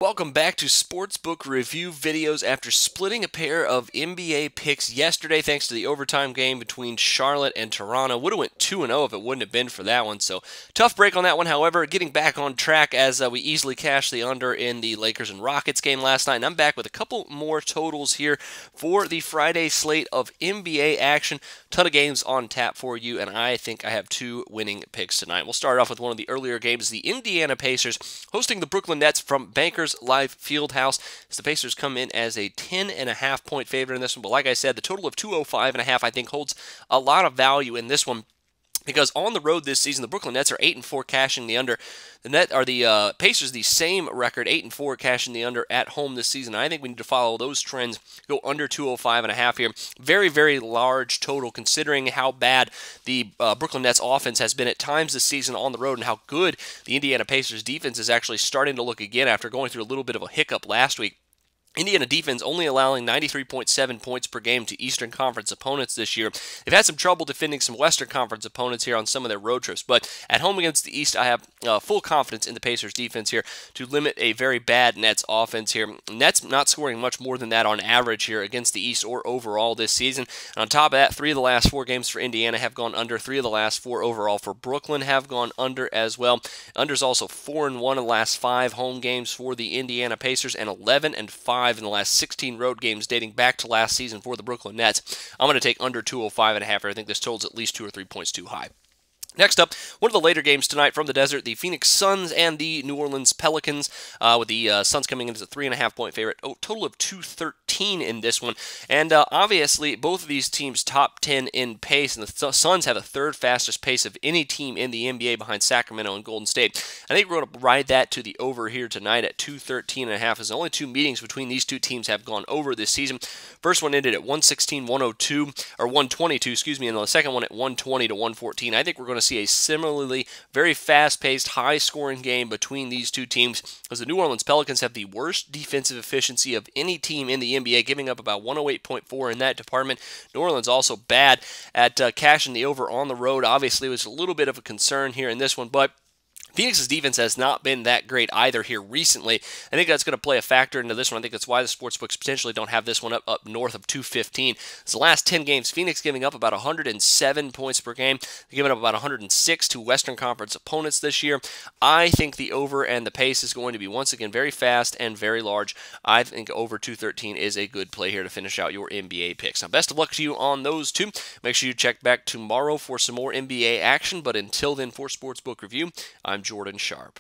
Welcome back to Sportsbook Review videos. After splitting a pair of NBA picks yesterday thanks to the overtime game between Charlotte and Toronto. Would have went 2-0 if it wouldn't have been for that one. So tough break on that one. However, getting back on track as we easily cashed the under in the Lakers and Rockets game last night. And I'm back with a couple more totals here for the Friday slate of NBA action. Ton of games on tap for you, and I think I have two winning picks tonight. We'll start off with one of the earlier games. The Indiana Pacers hosting the Brooklyn Nets from Bankers Life Fieldhouse, as the Pacers come in as a 10.5 point favorite in this one. But like I said, the total of 205.5 I think holds a lot of value in this one, because on the road this season, the Brooklyn Nets are 8-4 cashing the under. The Pacers, the same record, 8-4 cashing the under at home this season. I think we need to follow those trends, go under 205.5 here. Very, very large total considering how bad the Brooklyn Nets offense has been at times this season on the road, and how good the Indiana Pacers defense is actually starting to look again after going through a little bit of a hiccup last week. Indiana defense only allowing 93.7 points per game to Eastern Conference opponents this year. They've had some trouble defending some Western Conference opponents here on some of their road trips, but at home against the East, I have full confidence in the Pacers defense here to limit a very bad Nets offense here. Nets not scoring much more than that on average here against the East or overall this season. And on top of that, 3 of the last 4 games for Indiana have gone under. 3 of the last 4 overall for Brooklyn have gone under as well. Under's also 4-1 in the last 5 home games for the Indiana Pacers, and 11-5 in the last 16 road games dating back to last season for the Brooklyn Nets. I'm going to take under 205.5 here. I think this total's at least 2 or 3 points too high. Next up, one of the later games tonight from the desert, the Phoenix Suns and the New Orleans Pelicans, with the Suns coming in as a 3.5 point favorite. Total of 213 in this one. And obviously, both of these teams top 10 in pace, and the Suns have the third fastest pace of any team in the NBA behind Sacramento and Golden State. I think we're going to ride that to the over here tonight at 213.5, as the only 2 meetings between these 2 teams have gone over this season. First one ended at 116-102, or 122, excuse me, and the second one at 120-114. I think we're going to see a similarly very fast-paced, high-scoring game between these 2 teams, as the New Orleans Pelicans have the worst defensive efficiency of any team in the NBA, giving up about 108.4 in that department. New Orleans also bad at cashing the over on the road. Obviously, it was a little bit of a concern here in this one, but Phoenix's defense has not been that great either here recently. I think that's going to play a factor into this one. I think that's why the sportsbooks potentially don't have this one up north of 215. It's the last 10 games, Phoenix giving up about 107 points per game. They're giving up about 106 to Western Conference opponents this year. I think the over and the pace is going to be, once again, very fast and very large. I think over 213 is a good play here to finish out your NBA picks. Now, best of luck to you on those 2. Make sure you check back tomorrow for some more NBA action. But until then, for Sportsbook Review, I'm Jordan Sharp.